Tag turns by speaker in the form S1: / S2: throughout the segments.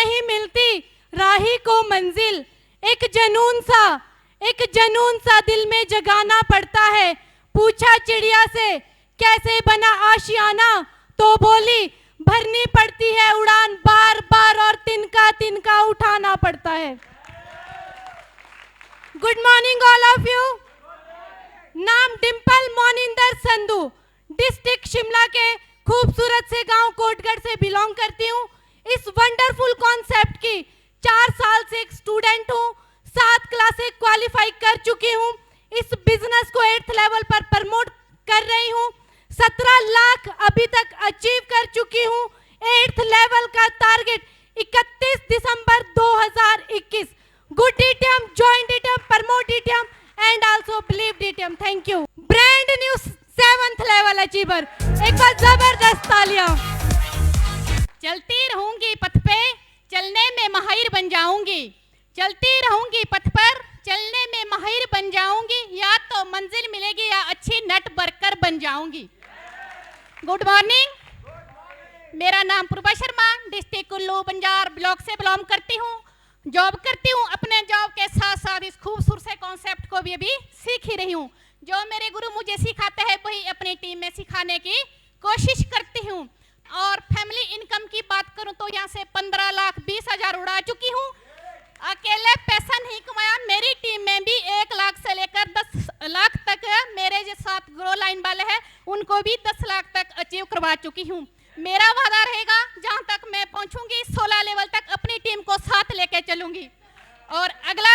S1: नहीं मिलती राही को मंजिल, एक जनून सा दिल में जगाना पड़ता है। पूछा चिड़िया से कैसे बना आशियाना, तो बोली भरनी पड़ती है उड़ान बार बार और तिनका तिनका उठाना पड़ता है। Good morning all of you. नाम डिम्पल मोनिंदर संधू, डिस्ट्रिक्ट शिमला के खूबसूरत से गांव कोटगढ़ से बिलोंग करती हूँ। इस वंडरफुल कॉन्सेप्ट की 4 साल से एक स्टूडेंट हूँ। 7 क्लासेस क्वालिफाई कर चुकी हूँ। इस बिजनेस को 8th लेवल पर प्रमोट कर रही हूँ। 17 लाख अभी तक अचीव कर चुकी हूँ। 8th लेवल का target 31 December 2021। Good DTM, join DTM, promote DTM and also believe DTM. Thank you. Brand new 7th level achiever, एक बार जबरदस्त तालियां।
S2: चलती रहूंगी पथ पे, चलने में माहिर बन जाऊंगी। चलती रहूंगी पथ पर, चलने में माहिर बन जाऊंगी। या तो मंजिल मिलेगी या अच्छी नट वर्कर बन जाऊंगी। गुड मॉर्निंग, मेरा नाम पूर्वा शर्मा, डिस्ट्रिक्ट कुल्लू बंजार ब्लॉक से बिलोंग करती हूँ। जॉब करती हूँ। अपने जॉब के साथ साथ इस खूबसूरत से कॉन्सेप्ट को भी अभी सीख ही रही हूँ। जो मेरे गुरु मुझे सिखाते हैं वही अपनी टीम में सिखाने की कोशिश करती हूँ। और फैमिली इनकम की बात करूँ तो यहाँ से 15,20,000 उड़ा चुकी हूँ। अकेले पैसा नहीं कमाया, मेरी टीम में भी 1 लाख से लेकर 10 लाख तक मेरे जो साथ ग्रो लाइन वाले हैं उनको भी 10 लाख तक अचीव करवा चुकी हूँ। मेरा वादा रहेगा जहाँ तक मैं पहुँचूंगी 16 लेवल तक अपनी टीम को साथ लेके चलूंगी। और अगला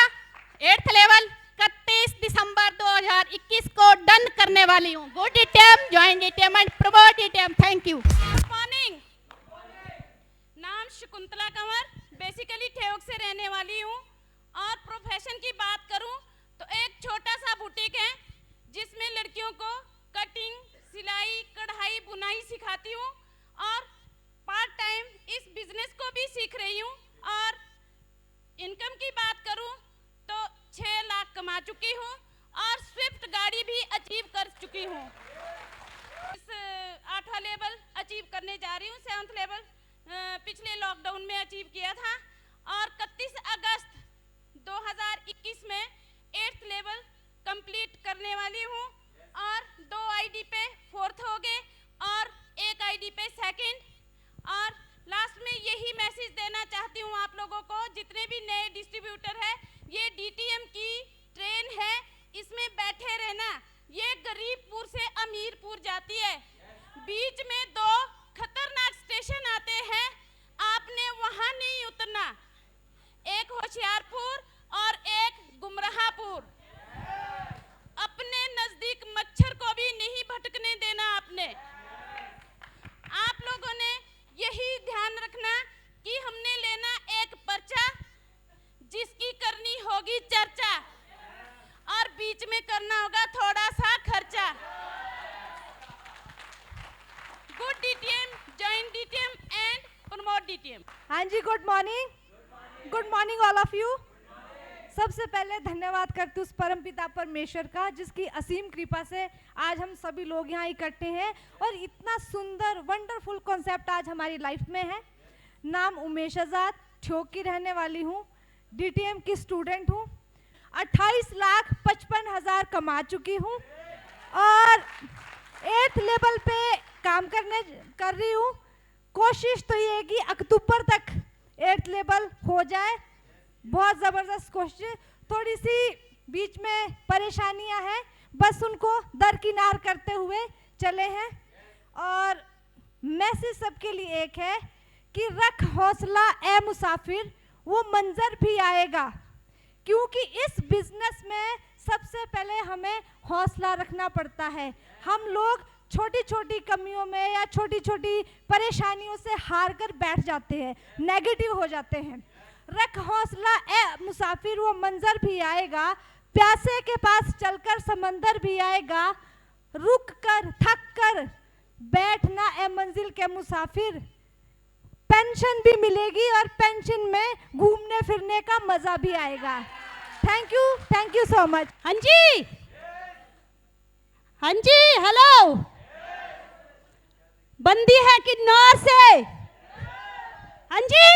S2: 8th लेवल 31 दिसंबर 2021 को डन करने वाली हूँ। Good DTM, join DTM and promote DTM। Thank you.
S3: Good morning. नाम शकुंतला कंवर, बेसिकली ठेवक से रहने वाली हूँ। और प्रोफेशन की बात करूँ तो एक छोटा सा बुटीक है जिसमें लड़कियों को कटिंग, सिलाई, कढ़ाई, बुनाई सिखाती हूँ। और पार्ट टाइम इस बिजनेस को भी सीख रही हूँ। और इनकम की बात करूँ तो 6 लाख कमा चुकी हूँ और स्विफ्ट गाड़ी भी अचीव कर चुकी हूँ। इस 8वां लेवल अचीव करने जा रही हूँ। 7th लेवल पिछले लॉकडाउन में अचीव किया था। और 31 अगस्त 2021 में 8th लेवल कंप्लीट करने वाली हूँ। और 2 आईडी पे 4th हो गए और 1 आईडी पे 2nd। और लास्ट में यही मैसेज देना चाहती हूँ आप लोगों को, जितने भी नए डिस्ट्रीब्यूटर है, ये DTM की ट्रेन है, इसमें बैठे रहना। ये गरीबपुर से अमीरपुर जाती है। बीच में 2 खतरनाक स्टेशन आते हैं, आपने वहां नहीं उतरना। एक होशियारपुर और एक गुमराहपुर। अपने नजदीक मच्छर को भी नहीं भटकने देना आपने। आप लोगों ने यही ध्यान रखना कि हमने लेना एक पर्चा जिसकी करनी होगी चर्चा और बीच में करना होगा थोड़ा सा खर्चा। Good DTM, join DTM and promote DTM।
S1: हाँ जी, good morning all of you. सबसे पहले धन्यवाद करती हूँ उस परमपिता परमेश्वर का जिसकी असीम कृपा से आज हम सभी लोग यहाँ इकट्ठे हैं और इतना सुंदर वंडरफुल कॉन्सेप्ट आज हमारी लाइफ में है। नाम उमेश आजाद, ठियोग की रहने वाली हूँ, DTM की स्टूडेंट हूँ। 28,55,000 कमा चुकी हूँ और 8th लेवल पे काम कर रही हूँ। कोशिश तो ये है कि अक्टूबर तक 8th लेवल हो जाए। बहुत ज़बरदस्त कोशिश। थोड़ी सी बीच में परेशानियां हैं, बस उनको दरकिनार करते हुए चले हैं। और मैसेज सबके लिए एक है कि रख हौसला ए मुसाफिर, वो मंजर भी आएगा। क्योंकि इस बिजनेस में सबसे पहले हमें हौसला रखना पड़ता है। हम लोग छोटी छोटी कमियों में या छोटी छोटी परेशानियों से हार कर बैठ जाते हैं, नेगेटिव हो जाते हैं। रख हौसला ए मुसाफिर, वो मंजर भी आएगा। प्यासे के पास चलकर समंदर भी आएगा। रुक कर थक कर बैठना ए मंजिल के मुसाफिर, पेंशन भी मिलेगी और पेंशन में घूमने फिरने का मजा भी आएगा। Thank you so much.
S2: हाँ जी, हाँ जी, हेलो। बंदी है किन्नौर से। हाँ जी,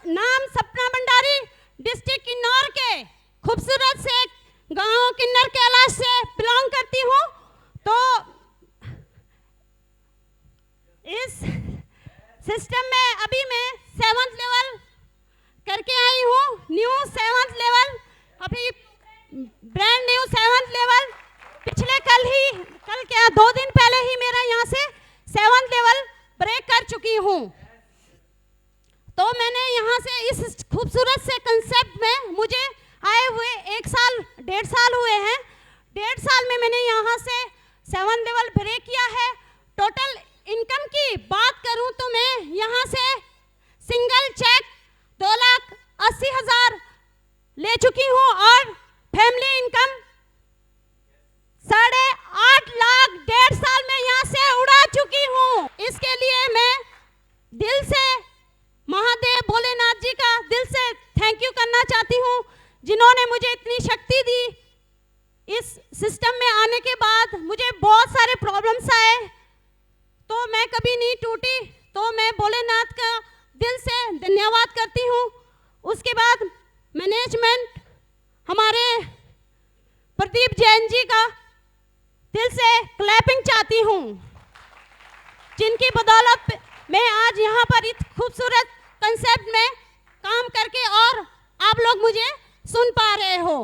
S3: नाम सपना भंडारी, डिस्ट्रिक्ट किन्नौर के खूबसूरत से गांव किन्नर कैलाश से बिलोंग करती हूँ। तो इस सिस्टम में अभी मैं 7th लेवल करके आई हूँ, न्यू 7th लेवल, अभी ब्रांड न्यू 7th लेवल। पिछले कल क्या 2 दिन पहले ही मेरा यहाँ से 7th लेवल ब्रेक कर चुकी हूँ। तो मैंने यहाँ से इस खूबसूरत से कंसेप्ट में मुझे आए हुए 1 साल 1.5 साल हुए हैं। 1.5 साल में मैंने यहाँ से 7th लेवल ब्रेक किया है। टोटल इनकम की बात करूँ तो मैं यहाँ से सिंगल चेक 2,80,000 ले चुकी हूँ और फैमिली इनकम 8.5 लाख 1.5 साल में यहाँ से उड़ा चुकी हूँ। इसके लिए मैं दिल से महादेव भोलेनाथ जी का दिल से थैंक यू करना चाहती हूँ, जिन्होंने मुझे इतनी शक्ति दी। इस सिस्टम में आने के बाद मुझे बहुत सारे प्रॉब्लम्स आए, तो मैं कभी नहीं टूटी। तो मैं भोलेनाथ का दिल से धन्यवाद करती हूँ। उसके बाद मैनेजमेंट हमारे प्रदीप जैन जी का दिल से क्लैपिंग चाहती हूँ, जिनकी बदौलत मैं आज यहाँ पर इस खूबसूरत कंसेप्ट में काम करके और आप लोग मुझे सुन पा रहे हो।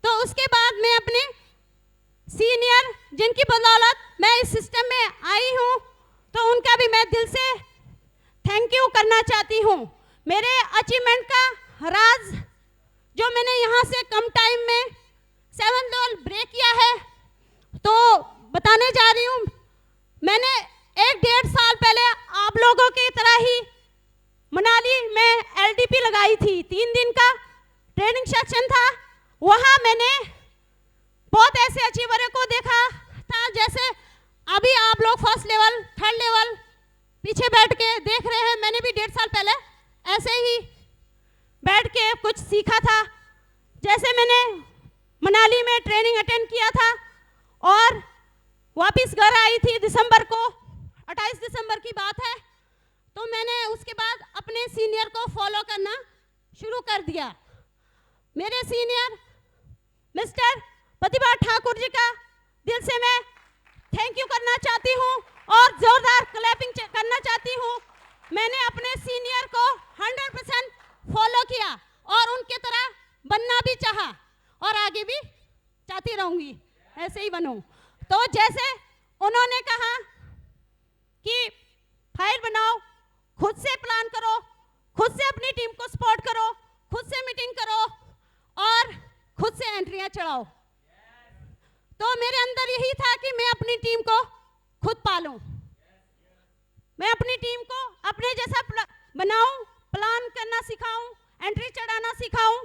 S3: तो उसके बाद मैं अपने सीनियर जिनकी बदौलत मैं इस सिस्टम में आई हूँ, तो उनका भी मैं दिल से थैंक यू करना चाहती हूँ। मेरे अचीवमेंट का राज जो मैंने यहाँ से कम टाइम में 7th लेवल ब्रेक किया है, तो बताने जा रही हूँ। मैंने 1.5 साल पहले आप लोगों की तरह ही मनाली में LDP लगाई थी। 3 दिन का ट्रेनिंग सेक्शन था। वहाँ मैंने बहुत ऐसे अचीवरों को देखा था, जैसे अभी आप लोग 1st लेवल 3rd लेवल पीछे बैठ के देख रहे हैं। मैंने भी 1.5 साल पहले ऐसे ही बैठ के कुछ सीखा था। जैसे मैंने मनाली में ट्रेनिंग अटेंड किया था और वापस घर आई थी दिसंबर को, 28 दिसंबर की बात है। तो मैंने उसके बाद अपने सीनियर को फॉलो करना शुरू कर दिया। मेरे सीनियर मिस्टर प्रतिभा ठाकुर जी का दिल से मैं थैंक यू करना चाहती हूँ और जोरदार क्लैपिंग करना चाहती हूँ। मैंने अपने सीनियर को 100% फॉलो किया और उनके तरह बनना भी चाहा और आगे भी चाहती रहूँगी, ऐसे ही बनूँ। तो जैसे उन्होंने कहा कि फाइल बनाओ, खुद से प्लान करो, खुद से अपनी टीम को सपोर्ट करो, खुद से मीटिंग करो और खुद से एंट्रियां चढ़ाओ। तो मेरे अंदर यही था कि मैं अपनी टीम को खुद पालूं, मैं अपनी टीम को अपने जैसा बनाऊं, प्लान करना सिखाऊं, एंट्री चढ़ाना सिखाऊं।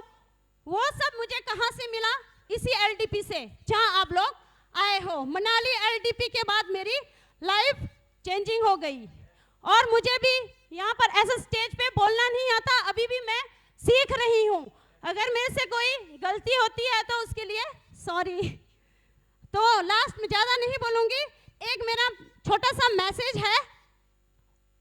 S3: वो सब मुझे कहां से मिला? इसी LDP से, जहां आप लोग आए हो। मनाली LDP के बाद मेरी लाइफ चेंजिंग हो गई और मुझे भी यहाँ पर ऐसे स्टेज पे बोलना नहीं आता। अभी भी मैं सीख रही हूँ। अगर मेरे से कोई गलती होती है तो उसके लिए सॉरी। तो लास्ट में ज़्यादा नहीं बोलूँगी। एक मेरा छोटा सा मैसेज है।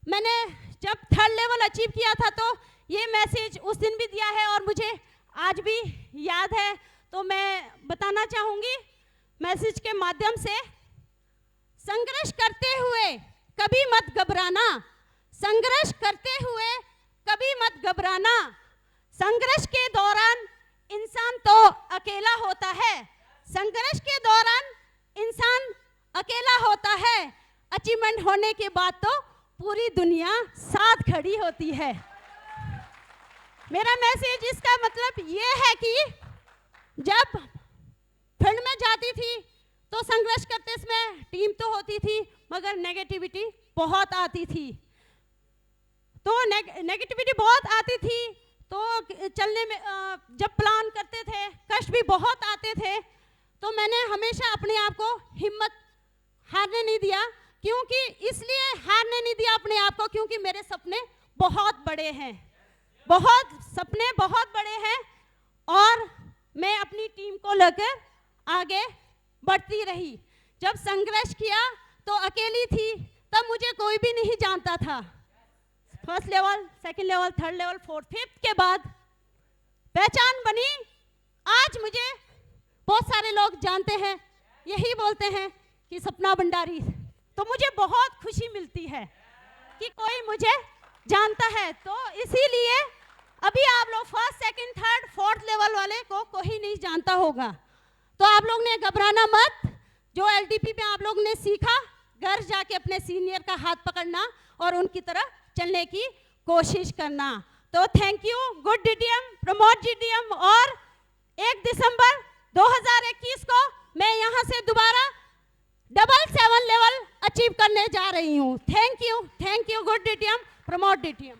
S3: मैंने जब 3rd लेवल अचीव किया था तो ये मैसेज उस दिन भी दिया है और मुझे आज भी याद है, तो मैं बताना चाहूँगी मैसेज के माध्यम से। संघर्ष करते हुए कभी मत घबराना, संघर्ष करते हुए कभी मत घबराना। संघर्ष के दौरान इंसान तो अकेला होता है, संघर्ष के दौरान इंसान अकेला होता है। अचीवमेंट होने के बाद तो पूरी दुनिया साथ खड़ी होती है। मेरा मैसेज इसका मतलब ये है कि जब फील्ड में जाती थी तो संघर्ष करते इसमें टीम तो होती थी, मगर नेगेटिविटी बहुत आती थी। तो नेगेटिविटी बहुत आती थी, तो चलने में जब प्लान करते थे कष्ट भी बहुत आते थे। तो मैंने हमेशा अपने आप को हिम्मत हारने नहीं दिया। क्योंकि इसलिए हारने नहीं दिया अपने आप को, क्योंकि मेरे सपने बहुत बड़े हैं, बहुत सपने बहुत बड़े हैं और मैं अपनी टीम को लेकर आगे बढ़ती रही। जब संघर्ष किया तो अकेली थी, तब मुझे कोई भी नहीं जानता था।
S4: First level, second level, third level, fourth, fifth के बाद पहचान बनी। आज मुझे बहुत सारे लोग जानते हैं, यही बोलते हैं कि सपना भंडारी। तो मुझे बहुत खुशी मिलती है कि कोई मुझे जानता है। तो इसीलिए अभी आप लोग first, second, third, fourth level वाले को कोई नहीं जानता होगा, तो आप लोग ने घबराना मत। जो एलडीपी में आप लोग ने सीखा, घर जाके अपने सीनियर का हाथ पकड़ना और उनकी तरह चलने की कोशिश करना। तो thank you, good DDM, Pramod DDM. और 1 दिसंबर 2021 को मैं यहाँ से दोबारा 777 लेवल अचीव करने जा रही हूँ। Thank you, good DDM, Pramod DDM.